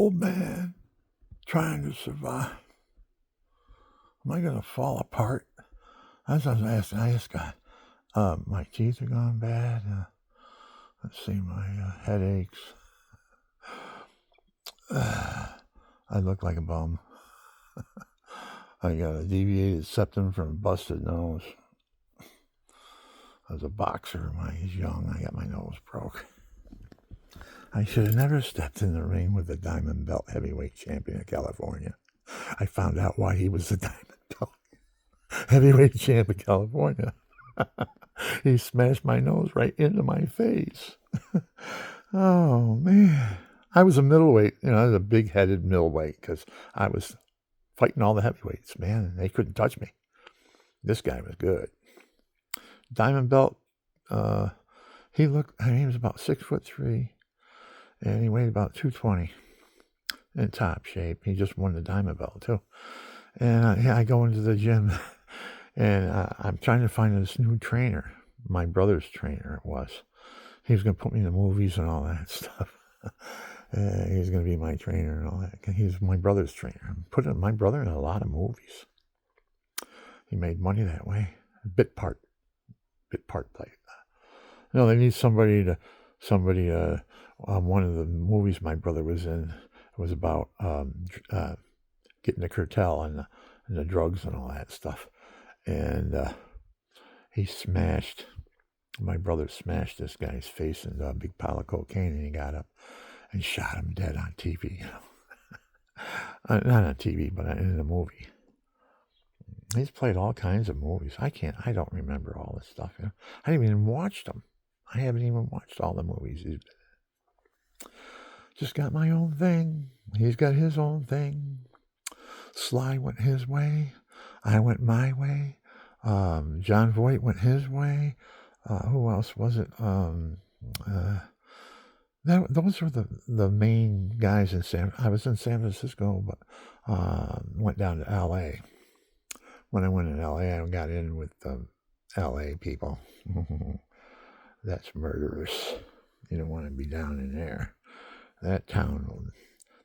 old man trying to survive. Am I going to fall apart? As I was asking, I asked God, my teeth are gone bad. Let's see, my headaches. I look like a bum. I got a deviated septum from a busted nose. I was a boxer when I was young. I got my nose broke. I should have never stepped in the ring with the Diamond Belt heavyweight champion of California. I found out why he was the Diamond Belt heavyweight champ of California. He smashed my nose right into my face. Oh, man. I was a middleweight. I was a big-headed middleweight because I was fighting all the heavyweights, man, and they couldn't touch me. This guy was good. Diamond Belt, he was about 6'3", and he weighed about 220 in top shape. He just won the Diamond Belt, too. And I go into the gym, and I'm trying to find this new trainer. My brother's trainer it was. He was going to put me in the movies and all that stuff. He's going to be my trainer and all that. He's my brother's trainer. Put my brother in a lot of movies. He made money that way. Bit part play. No, they need somebody. One of the movies my brother was in was about getting the cartel and the drugs and all that stuff. And my brother smashed this guy's face into a big pile of cocaine, and he got up and shot him dead on TV. Not on TV, but in the movie. He's played all kinds of movies. I don't remember all this stuff. I haven't even watched them. I haven't even watched all the movies he's been in. Just got my own thing. He's got his own thing. Sly went his way. I went my way. John Voight went his way. Who else was it? Those were the main guys in I was in San Francisco, but went down to L.A. When I went in L.A., I got in with L.A. people. That's murderous. You don't want to be down in there. That town,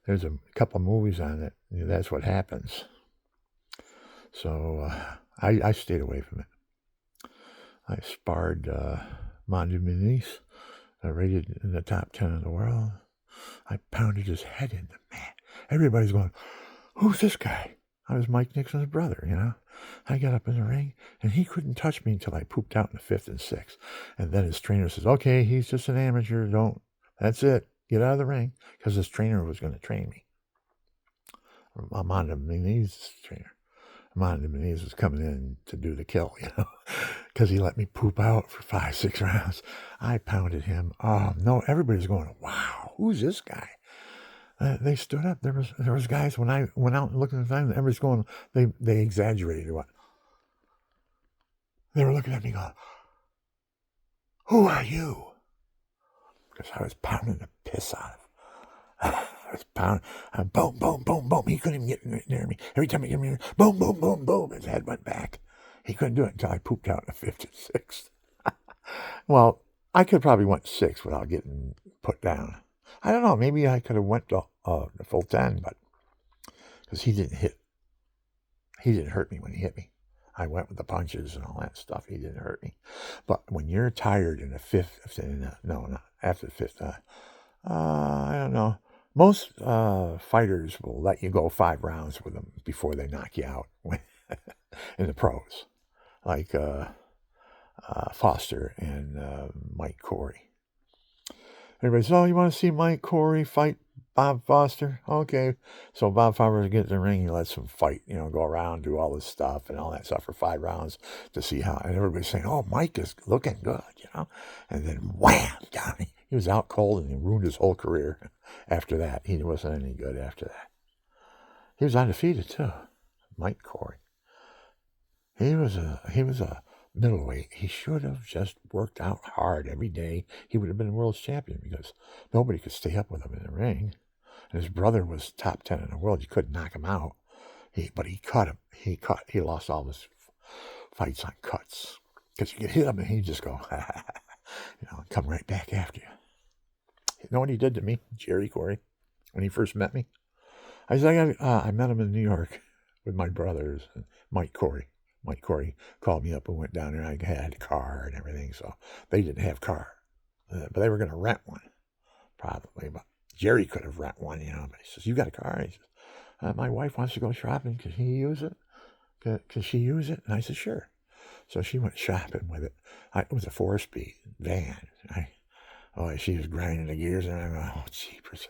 there's a couple of movies on it. That's what happens. So I stayed away from it. I sparred Mandu Muniz, rated in the top 10 of the world. I pounded his head in. Man, everybody's going, who's this guy? I was Mike Nixon's brother, I got up in the ring, and he couldn't touch me until I pooped out in the 5th and 6th. And then his trainer says, okay, he's just an amateur. That's it. Get out of the ring. Because his trainer was going to train me. Mandu Muniz's trainer. Mandu Muniz was coming in to do the kill, because he let me poop out for 5-6 rounds. I pounded him. Oh, no, everybody's going, wow, who's this guy? They stood up. There was guys, when I went out and looked at the time, everybody's going, they exaggerated what? They were looking at me going, who are you? Because I was pounding the piss out of him. I was pounding, boom, boom, boom, boom. He couldn't even get near me. Every time he got near me, boom, boom, boom, boom, his head went back. He couldn't do it until I pooped out in the 5th and 6th. Well, I could probably went 6 without getting put down. I don't know. Maybe I could have went to the full 10, but because he didn't hurt me when he hit me. I went with the punches and all that stuff. He didn't hurt me. But when you're tired in the 5th, not after the 5th, I don't know. Most fighters will let you go 5 rounds with them before they knock you out in the pros, like Foster and Mike Corey. Everybody says, oh, you want to see Mike Corey fight Bob Foster? Okay. So Bob Foster gets in the ring, he lets him fight, go around, do all this stuff and all that stuff for 5 rounds to see how. And everybody's saying, oh, Mike is looking good, And then wham, down. He was out cold and he ruined his whole career after that. He wasn't any good after that. He was undefeated too, Mike Corey. He was a middleweight. He should have just worked out hard every day. He would have been world's champion because nobody could stay up with him in the ring. And his brother was top 10 in the world. You couldn't knock him out. But he cut him. He lost all his fights on cuts. Because you could hit him and he'd just go, come right back after you. You know what he did to me, Jerry Corey? when he first met me. I said, I met him in New York with my brothers, and Mike Corey. Mike Corey called me up and went down there. I had a car and everything, so they didn't have a car. But they were going to rent one, probably. But Jerry could have rent one, But he says, you got a car? And he says, my wife wants to go shopping. Could he use it? Could she use it? And I said, sure. So she went shopping with it. It was a 4-speed van. She was grinding the gears, and I'm going, oh, jeepers.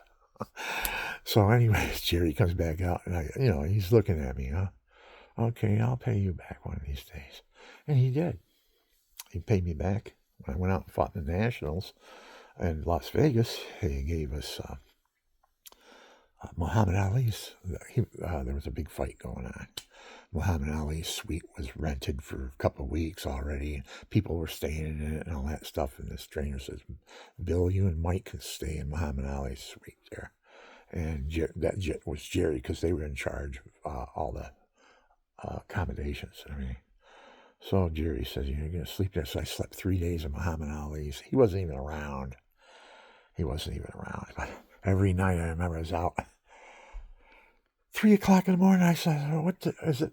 So anyways, Jerry comes back out, and he's looking at me, Okay, I'll pay you back one of these days. And he did. He paid me back. When I went out and fought in the Nationals in Las Vegas, he gave us Muhammad Ali's. There was a big fight going on. Muhammad Ali's suite was rented for a couple of weeks already. People were staying in it and all that stuff. And this trainer says, Bill, you and Mike can stay in Muhammad Ali's suite there. And that was Jerry, because they were in charge of all the accommodations and everything. So Jerry says, you're going to sleep there. So I slept 3 days in Muhammad Ali's. He wasn't even around. But every night I remember I was out. 3 o'clock in the morning, I said,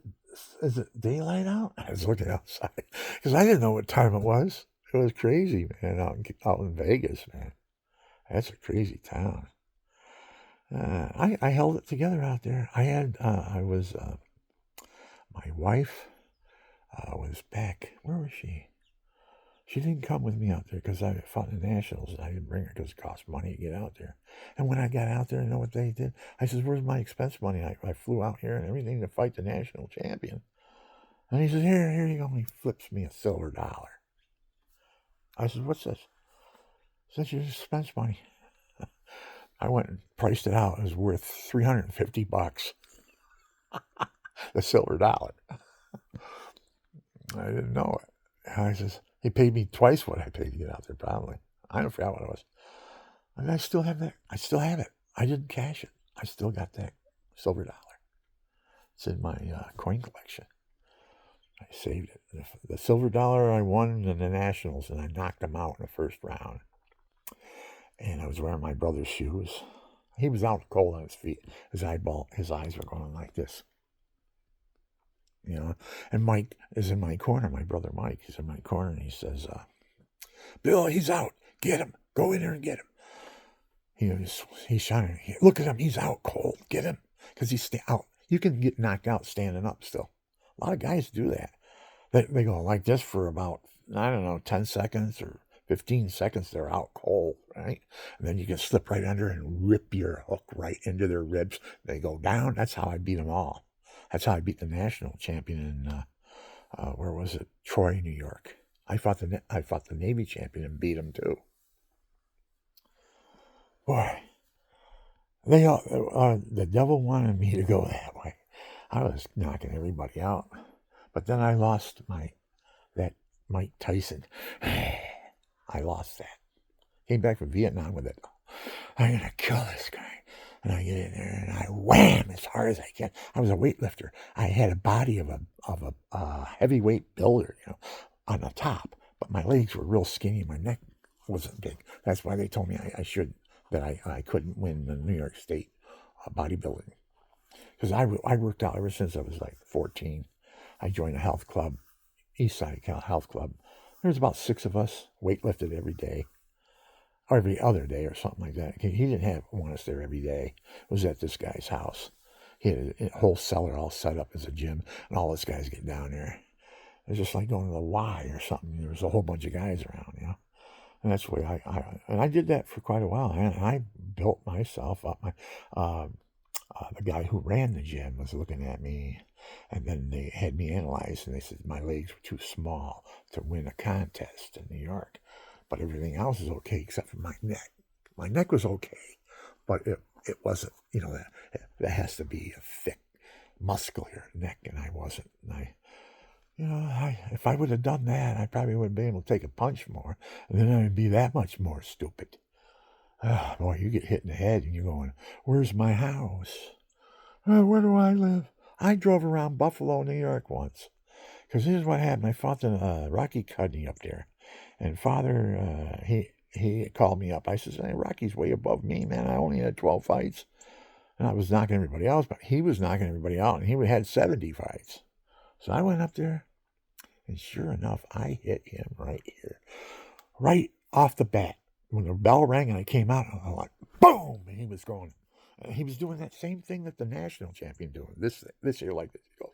is it daylight out? I was looking outside because I didn't know what time it was. It was crazy, man, out in Vegas, man. That's a crazy town. I held it together out there. My wife was back. Where was she? She didn't come with me out there because I fought in the Nationals. I didn't bring her because it cost money to get out there. And when I got out there, you know what they did? I said, where's my expense money? I flew out here and everything to fight the national champion. And he says, here you go. And he flips me a silver dollar. I said, what's this? He said, your expense money. I went and priced it out. It was worth $350. The silver dollar. I didn't know it. I says, he paid me twice what I paid to get out there, probably. I don't forget what it was. And I still have that. I still have it. I didn't cash it. I still got that silver dollar. It's in my coin collection. I saved it. The silver dollar I won in the Nationals, and I knocked him out in the first round. And I was wearing my brother's shoes. He was out cold on his feet. His eyes were going like this. And Mike is in my corner. My brother Mike is in my corner, and he says, Bill, he's out. Get him. Go in there and get him. He's shouting. Look at him. He's out cold. Get him. Because he's out. You can get knocked out standing up still. A lot of guys do that. They go like this for about, 10 seconds or 15 seconds. They're out cold, right? And then you can slip right under and rip your hook right into their ribs. They go down. That's how I beat them all. That's how I beat the national champion in, where was it? Troy, New York. I fought the Navy champion and beat him too. Boy, the devil wanted me to go that way. I was knocking everybody out, but then I lost that Mike Tyson. I lost that. Came back from Vietnam with it. I'm gonna kill this guy. And I get in there and I wham as hard as I can. I was a weightlifter. I had a body of a heavyweight builder, on the top, but my legs were real skinny. My neck wasn't big. That's why they told me I couldn't win the New York State bodybuilding, because I worked out ever since I was like 14. I joined a health club, East Side Health Club. There's about 6 of us, weightlifted every day. Or every other day or something like that. He didn't want us there every day. It was at this guy's house. He had a whole cellar all set up as a gym, and all us guys get down there. It was just like going to the Y or something. There was a whole bunch of guys around, And that's the way I did that for quite a while. And I built myself up. The guy who ran the gym was looking at me, and then they had me analyzed, and they said my legs were too small to win a contest in New York. But everything else is okay except for my neck. My neck was okay, but it wasn't, that has to be a thick, muscular neck, and I wasn't. And if I would have done that, I probably would have been able to take a punch more, and then I would be that much more stupid. Boy, you get hit in the head, and you're going, where's my house? Where do I live? I drove around Buffalo, New York once, because here's what happened. I fought the Rocky Cudney up there. And Father, he called me up. I said, hey, Rocky's way above me, man. I only had 12 fights. And I was knocking everybody else, but he was knocking everybody out, and he had 70 fights. So I went up there, and sure enough, I hit him right here, right off the bat. When the bell rang and I came out, I was like, boom! And he was going. He was doing that same thing that the national champion doing. This year like this. He goes.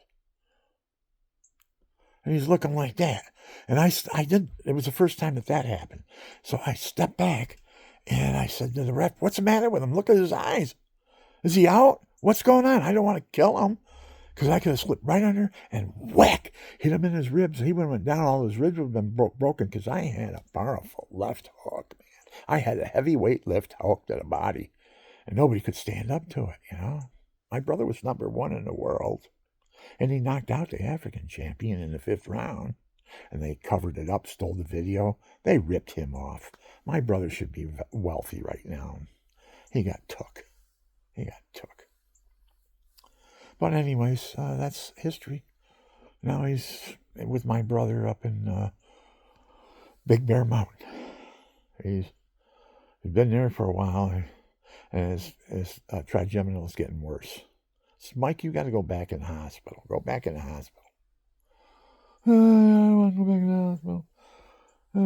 And he's looking like that. And it was the first time that happened. So I stepped back, and I said to the ref, what's the matter with him? Look at his eyes. Is he out? What's going on? I don't want to kill him. Because I could have slipped right under and whack, hit him in his ribs. He would have went down. All his ribs would have been broken because I had a powerful left hook, man. I had a heavyweight left hook to the body, and nobody could stand up to it, you know. My brother was number 1 in the world, and he knocked out the African champion in the 5th round, and they covered it up, stole the video. They ripped him off. My brother should be wealthy right now. He got took. But anyways, that's history. Now he's with my brother up in Big Bear Mountain. He's been there for a while, and his trigeminal is getting worse. So Mike, you got to go back in the hospital. Go back in the hospital. I want to go back in the hospital.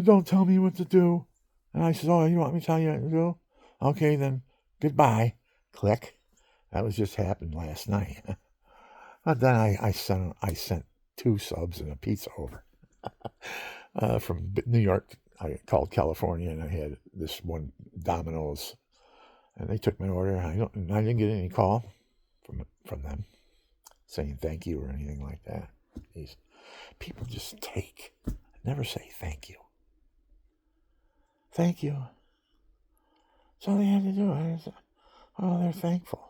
Don't tell me what to do. And I said, oh, you want me to tell you what to do? Okay, then goodbye. Click. That was just happened last night. But then I sent 2 subs and a pizza over from New York. I called California, and I had this one Domino's, and they took my order. I didn't get any call from them saying thank you or anything like that. These people just never say thank you. Thank you. That's all they had to do. Oh, they're thankful.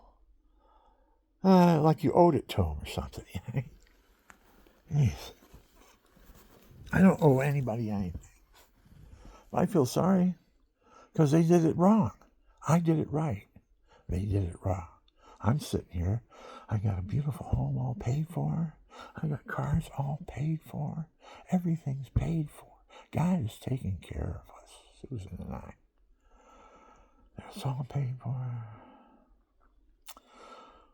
Like you owed it to them or something. Jeez. I don't owe anybody anything. I feel sorry because they did it wrong. I did it right. They did it wrong. I'm sitting here. I got a beautiful home all paid for. I got cars all paid for. Everything's paid for. God is taking care of us, Susan and I. It's all paid for.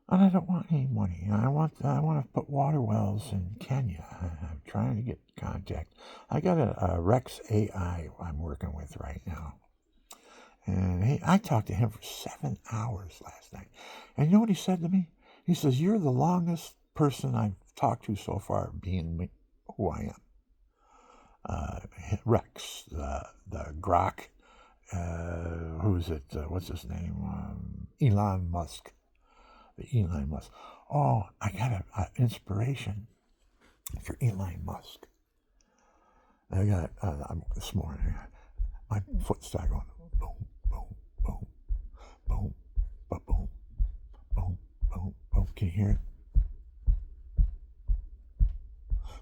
And I don't want any money. I want to put water wells in Kenya. I'm trying to get contact. I got a Rex AI I'm working with right now. And I talked to him for 7 hours last night. And you know what he said to me? He says, you're the longest person I've talked to so far being who I am. Rex, the Grok, who's it? What's his name? Elon Musk. Elon Musk. Oh, I got an inspiration for Elon Musk. I got this morning. My foot started going boom, boom, boom, boom, boom, boom, boom, boom, boom. Can you hear it?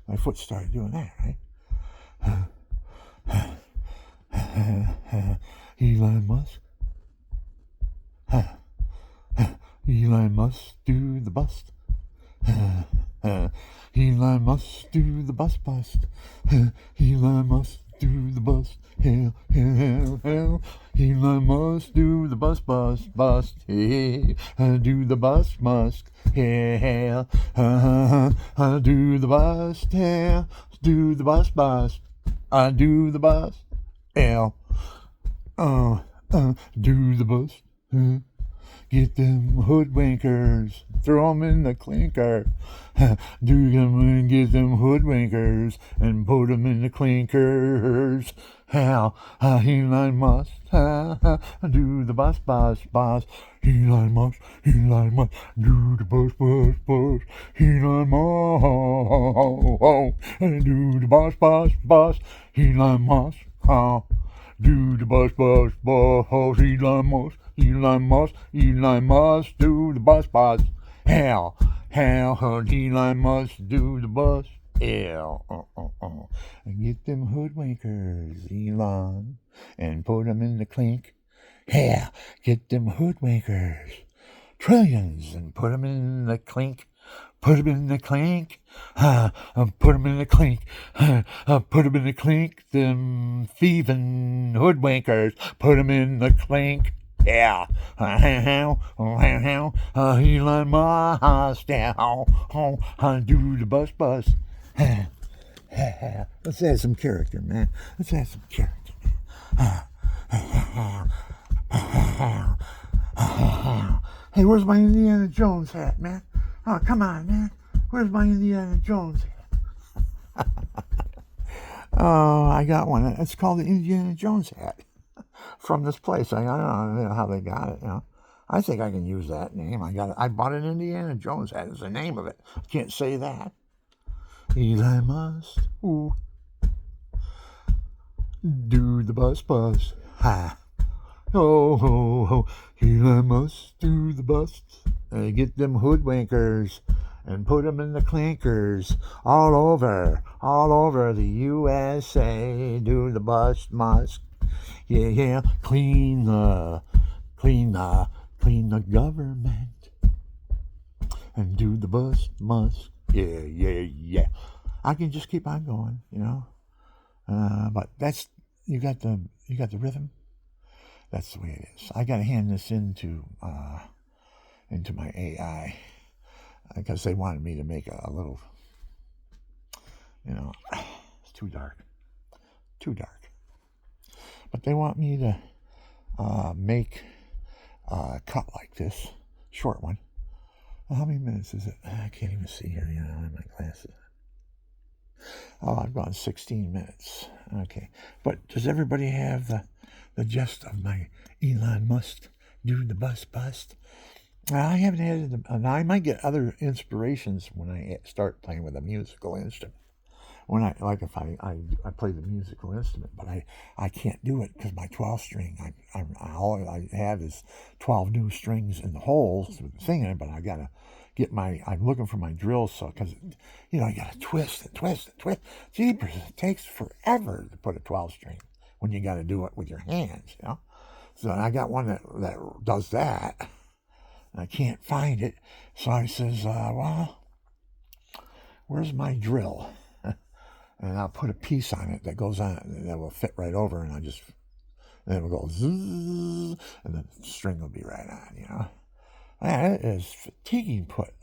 My foot started doing that, right? Elon Musk. Elon Musk do the bust. Elon Musk do the bust. Elon Musk do the bust. Hell, hell, hell. Elon Musk do the bust. Hey, do the bust, Musk. Hell, do the bust. Hell, do the bust. I do the bust. Hell, do the bust. Get them hoodwinkers, throw them in the clinker. Do them and get them hoodwinkers and put them in the clinkers. How Elon Musk, do the bus. Elon Musk, do the bus. Elon Musk, do the bus. Elon Musk, do the bus. Elon Musk, do the bus. How Elon Musk do the bus. Get them hoodwinkers, Elon, and put them in the clink. Yeah, get them hoodwinkers, trillions, and put them in the clink. Put them in the clink. Put them in the clink. Put them in the clink. Them thieving hoodwinkers. Put them in the clink. Yeah. Elon Musk. Do the bus bus. Let's add some character, man. Let's add some character. Hey, where's my Indiana Jones hat, man? Oh, come on, man. Where's my Indiana Jones hat? Oh, I got one. It's called the Indiana Jones hat from this place. I don't know how they got it, you know. I think I can use that name. I bought an Indiana Jones hat. It's the name of it. I can't say that. Elon Musk. Ooh. Do the bus bus. Ha. Ho, ho, ho. Elon Musk do the bus. Get them hoodwinkers and put them in the clinkers all over the USA. Do the bus Musk. Yeah, yeah. Clean the government and do the bus Musk. Yeah, yeah, yeah. I can just keep on going, you know. But that's you got the rhythm. That's the way it is. I got to hand this into my AI because they wanted me to make a little, you know, it's too dark. But they want me to make a cut like this, short one. How many minutes is it? I can't even see here. You know, I have my glasses. Oh, I've gone 16 minutes. Okay. But does everybody have the gist of my Elon Musk do the bus bust? I haven't added them. Now, I might get other inspirations when I start playing with a musical instrument. When I play the musical instrument, but I can't do it because my 12 string, all I have is 12 new strings in the holes with the thing in it, but I gotta get I'm looking for my drill, so, because, you know, I gotta twist and twist and twist. Jeepers, it takes forever to put a 12 string when you gotta do it with your hands, you know. So I got one that does that. I can't find it, so I says, well, where's my drill? And I'll put a piece on it that goes on, that will fit right over, and then it will go zzz, and the string will be right on, you know. Man, it is fatiguing put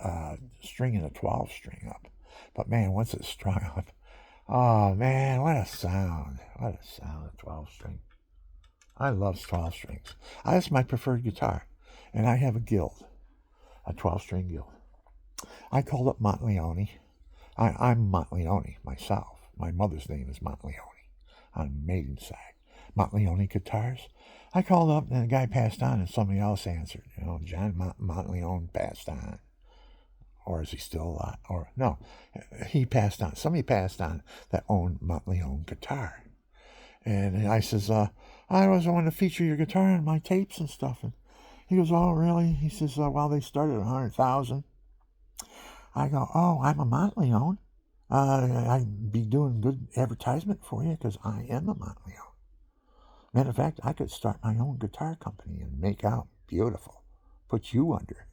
stringing a 12 string up. But man, once it's strung up, oh man, what a sound. What a sound, a 12 string. I love 12 strings. That's my preferred guitar. And I have a guild, a 12 string guild. I called up Montleone. I'm Montleone myself. My mother's name is Montleone on maiden side. Montleone Guitars. I called up and the guy passed on and somebody else answered. You know, John Montleone passed on. Or is he still alive? Or no, he passed on. Somebody passed on that owned Montleone Guitar. And I says, I was want to feature your guitar on my tapes and stuff. And he goes, oh, really? He says, well, they started at $100,000. I go, oh, I'm a Montleone. I'd be doing good advertisement for you because I am a Montleone. Matter of fact, I could start my own guitar company and make out beautiful. Put you under.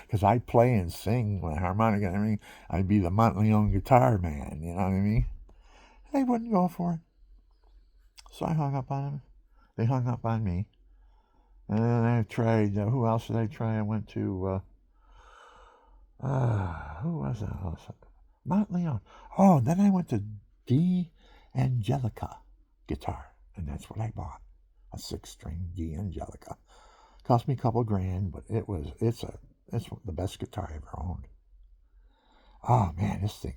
Because I play and sing with harmonica and everything. I'd be the Montleone guitar man, you know what I mean? They wouldn't go for it. So I hung up on them. They hung up on me. And then I tried, who else did I try? I went to, who was that? Montleone. Oh, then I went to Angelica guitar, and that's what I bought. A 6-string Angelica. Cost me a couple grand, but it's the best guitar I ever owned. Oh man, this thing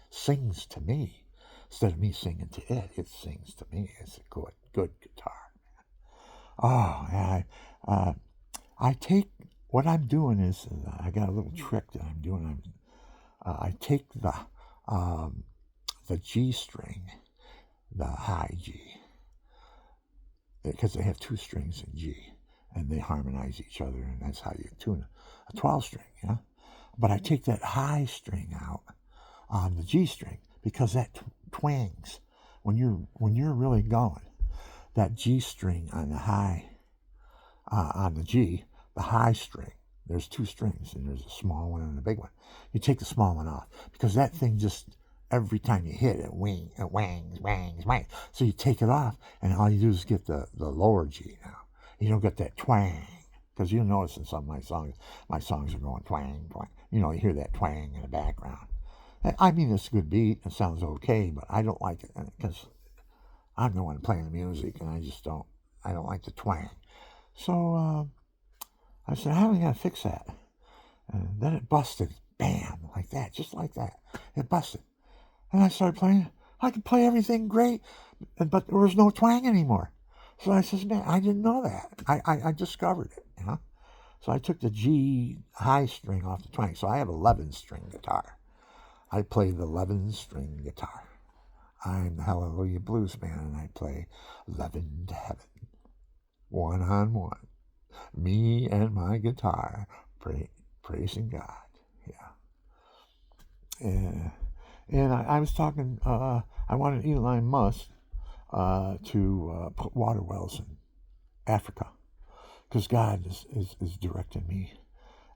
sings to me. Instead of me singing to it, it sings to me. It's a good guitar. Oh, and I take, what I'm doing is, I got a little trick that I'm doing. I take the G string, the high G, because they have 2 strings in G, and they harmonize each other, and that's how you tune a 12 string, yeah? But I take that high string out on the G string, because that twangs when you're really going. That G string on the high, on the G, the high string, there's 2 strings, and there's a small one and a big one. You take the small one off, because that thing just, every time you hit it, wangs. So you take it off, and all you do is get the lower G now. You don't get that twang. Because you'll notice in some of my songs are going twang, twang. You hear that twang in the background. I mean, it's a good beat. It sounds okay, but I don't like it because I'm the one playing the music, and I don't like the twang. So I said, how are we going to fix that? And then it busted. Bam, like that, just like that. It busted. And I started playing. I could play everything great, but there was no twang anymore. So I says, man, I didn't know that. I discovered it, So I took the G high string off the twang. So I have 11-string guitar. I play the 11-string guitar. I'm the Hallelujah Blues Man, and I play 11 to heaven. 1-on-1. Me and my guitar praising God. Yeah. And I was talking, I wanted Elon Musk to put water wells in Africa, because God is directing me.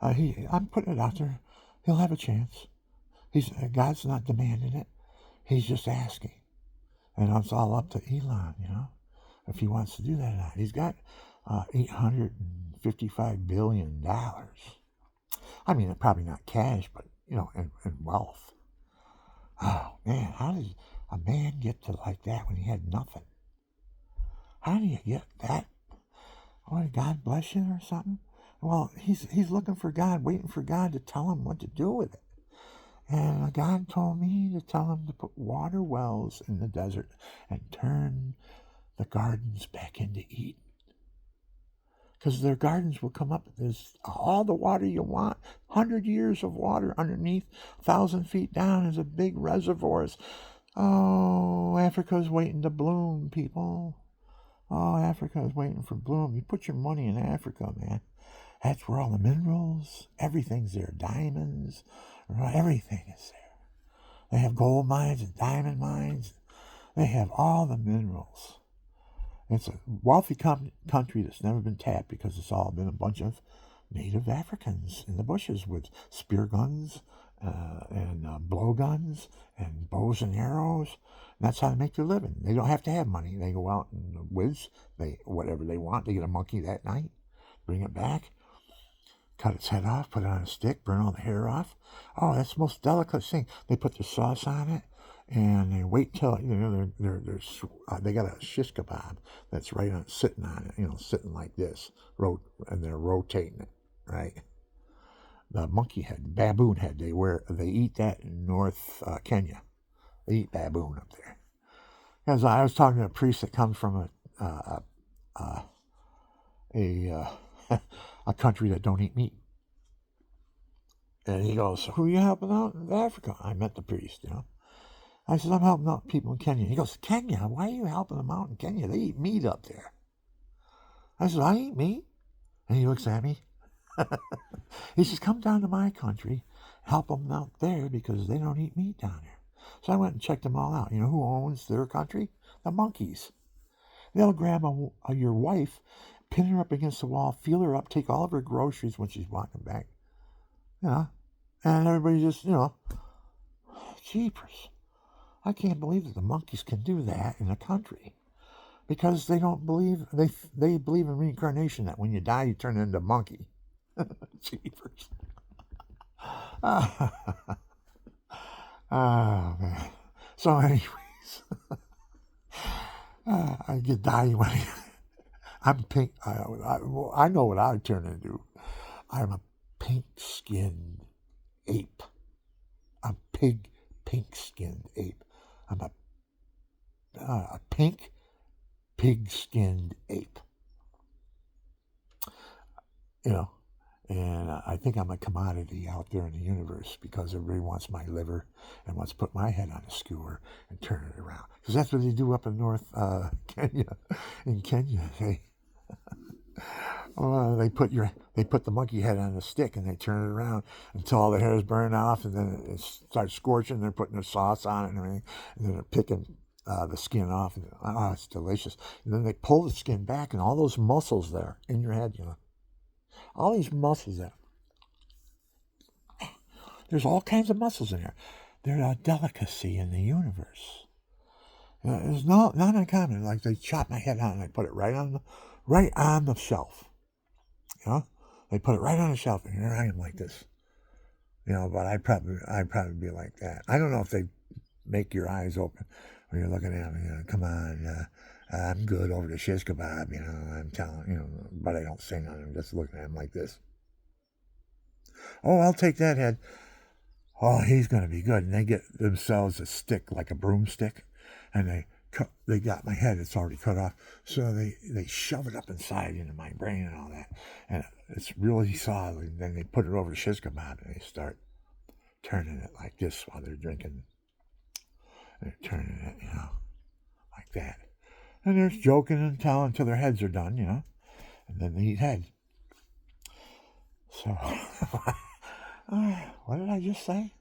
I'm putting it out there. He'll have a chance. God's not demanding it. He's just asking. And it's all up to Elon, if he wants to do that or not. He's got $855 billion. I mean, probably not cash, but, in wealth. Oh, man, how does a man get to like that when he had nothing? How do you get that? Oh, God bless you or something? Well, he's looking for God, waiting for God to tell him what to do with it. And God told me to tell him to put water wells in the desert and turn the gardens back into Eden. Because their gardens will come up. There's all the water you want. 100 years of water underneath. 1,000 feet down is a big reservoirs. Oh, Africa's waiting to bloom, people. Oh, Africa is waiting for bloom. You put your money in Africa, man. That's where all the minerals, everything's there. Diamonds, everything is there. They have gold mines and diamond mines. They have all the minerals. It's a wealthy country that's never been tapped because it's all been a bunch of native Africans in the bushes with spear guns and blow guns and bows and arrows. And that's how they make their living. They don't have to have money. They go out and whiz whatever they want. They get a monkey that night, bring it back, cut its head off, put it on a stick, burn all the hair off. Oh, that's the most delicate thing. They put the sauce on it. And they wait till they got a shish kebab that's right on sitting on it, sitting like this, and they're rotating it, right? The monkey head, baboon head, they eat that in North Kenya. They eat baboon up there. Because I was talking to a priest that comes from a country that don't eat meat, and he goes, "Who are you helping out in Africa?" I met the priest, I said, I'm helping out people in Kenya. He goes, Kenya? Why are you helping them out in Kenya? They eat meat up there. I said, I eat meat. And he looks at me. He says, come down to my country, help them out there because they don't eat meat down there. So I went and checked them all out. You know who owns their country? The monkeys. They'll grab your wife, pin her up against the wall, feel her up, take all of her groceries when she's walking back. And everybody just, jeepers. I can't believe that the monkeys can do that in a country, because they don't believe, they believe in reincarnation, that when you die you turn into a monkey. Jeepers. Oh, man. So anyways, I get die when I'm pink. I know what I turn into. I'm a pink-skinned ape. A pink-skinned ape. I'm a pink, pig-skinned ape. And I think I'm a commodity out there in the universe because everybody wants my liver and wants to put my head on a skewer and turn it around. Because that's what they do up in North Kenya. In Kenya, they put the monkey head on a stick and they turn it around until all the hair is burned off, and then it starts scorching. They're putting their sauce on it and everything, and then they're picking the skin off. And, it's delicious. And then they pull the skin back, and all those muscles there in your head, all these muscles there. There's all kinds of muscles in there. They're a delicacy in the universe. It's not uncommon. Like they chop my head out and they put it right on the shelf. You know, they put it right on the shelf, and here I am like this. You know, but I'd probably be like that. I don't know if they make your eyes open when you're looking at them. You know, come on, I'm good over the shish kebab. You know, I'm telling you know, but I don't say nothing. I'm just looking at him like this. Oh, I'll take that head. Oh, he's going to be good. And they get themselves a stick, like a broomstick, and they got my head. It's already cut off. So they shove it up inside into my brain and all that. And it's really solid. And then they put it over the shish kebab and they start turning it like this while they're drinking. They're turning it, you know, like that. And they're joking and telling until their heads are done, you know. And then they eat head. So, what did I just say?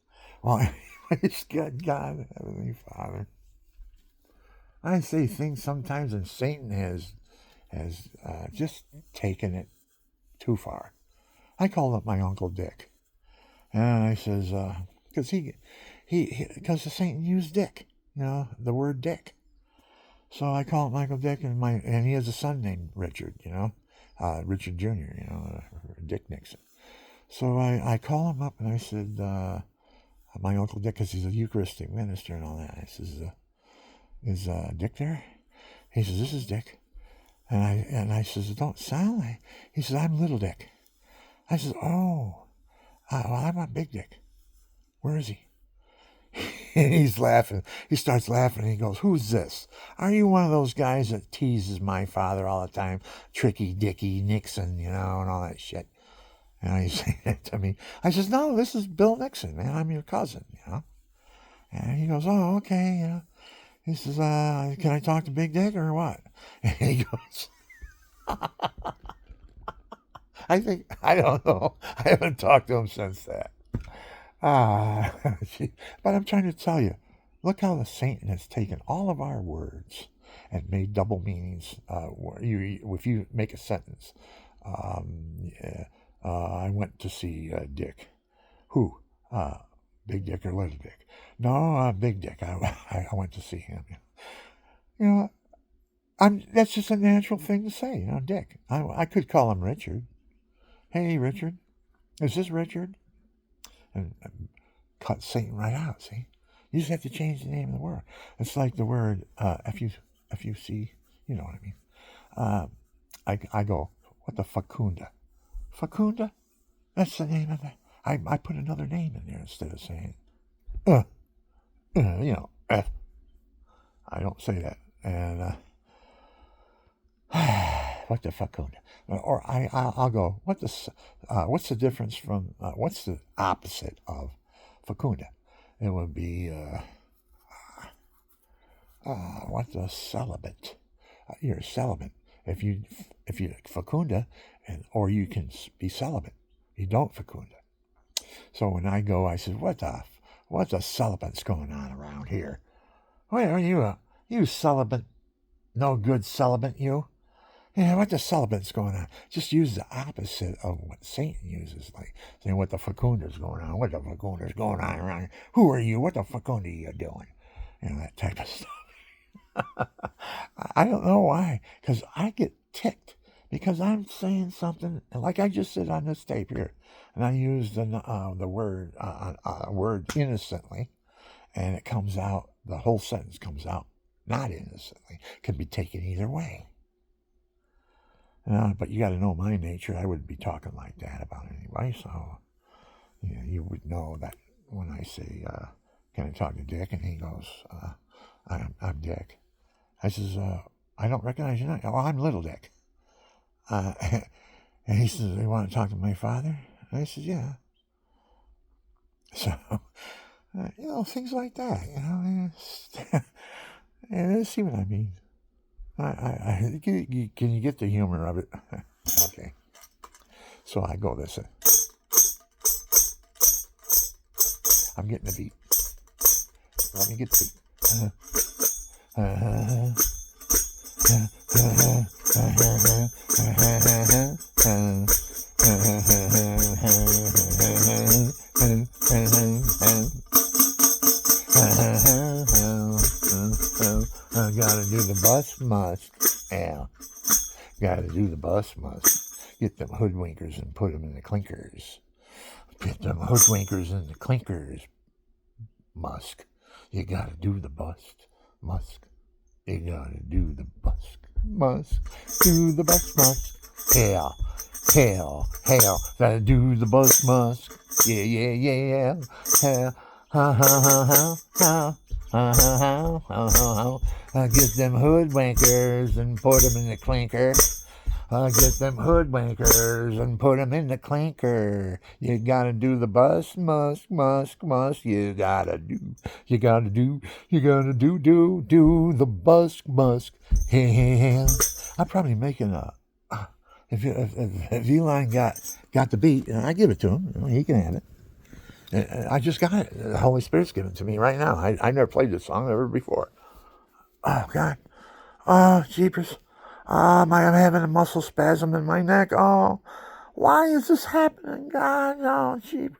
Well, anyways, good God, Heavenly Father. I say things sometimes, and Satan has just taken it too far. I called up my Uncle Dick, and I says, because because Satan used Dick, you know, the word Dick. So I called up Uncle Dick, and he has a son named Richard, you know, Richard Jr., you know, Dick Nixon. So I call him up and I said, my Uncle Dick, because he's a Eucharistic minister and all that. I says, is Dick there? He says, this is Dick. And I says, it don't sound like. He says, I'm Little Dick. I says, oh, well, I want Big Dick. Where is he? And he's laughing. He starts laughing and he goes, who's this? Are you one of those guys that teases my father all the time? Tricky Dicky Nixon, you know, and all that shit. And he's saying that to me. I says, no, this is Bill Nixon, man. I'm your cousin, you know. And he goes, oh, okay, you know. He says, can I talk to Big Dick or what? And he goes, I don't know. I haven't talked to him since that. But I'm trying to tell you, look how the Satan has taken all of our words and made double meanings. If you make a sentence, I went to see Dick. Who? Big Dick or Little Dick? No, Big Dick. I went to see him. You know, that's just a natural thing to say, you know, Dick. I could call him Richard. Hey, Richard. Is this Richard? And cut Satan right out, see? You just have to change the name of the word. It's like the word F-U-C, you know what I mean. I go, what the Facunda? Facunda? That's the name of it. I put another name in there instead of saying, you know, F. I don't say that. And, what the Facunda? Or I'll go, what's the difference from, what's the opposite of Facunda? It would be, what's a celibate? You're celibate. If you Facunda, or you can be celibate. You don't Facunda. So when I go, I said, what's a celibate's going on around here? Wait, are you celibate? No good celibate, you? Yeah, what the celibate's going on? Just use the opposite of what Satan uses, like saying what the Facunda's going on. What the Facunda's going on around here? Who are you? What the Facunda are you doing? You know, that type of stuff. I don't know why, because I get ticked because I'm saying something, and like I just said on this tape here, and I use the word innocently, and it comes out, the whole sentence comes out not innocently. It can be taken either way. But you got to know my nature. I wouldn't be talking like that about anybody. So, you would know that when I say, can I talk to Dick? And he goes, I'm Dick. I says, I don't recognize you. Oh, I'm Little Dick. And he says, you want to talk to my father? And I says, yeah. So, things like that, and see what I mean. Can you get the humor of it? Okay. So I go this way. I'm getting the beat. Let me get the beat. I gotta do the bus musk. Yeah. Gotta do the bus musk. Get them hoodwinkers and put them in the clinkers. Put them hoodwinkers in the clinkers. Musk. You gotta do the bust. Musk. You gotta do the busk. Musk. Do the bus musk. Hell. Hell. Hell. Gotta do the bus musk. Yeah, yeah, yeah. Hell. Ha ha ha ha ha. I get them hoodwinkers and put them in the clinker. I get them hoodwinkers and put them in the clinker. You gotta do the bus musk, musk, musk. You gotta do the bus musk. Yeah. I'm probably making a. If Eli got the beat, I give it to him. He can have it. I just got it. The Holy Spirit's given it to me right now. I never played this song ever before. Oh, God. Oh, jeepers. I'm having a muscle spasm in my neck. Oh, why is this happening? God, oh, jeepers.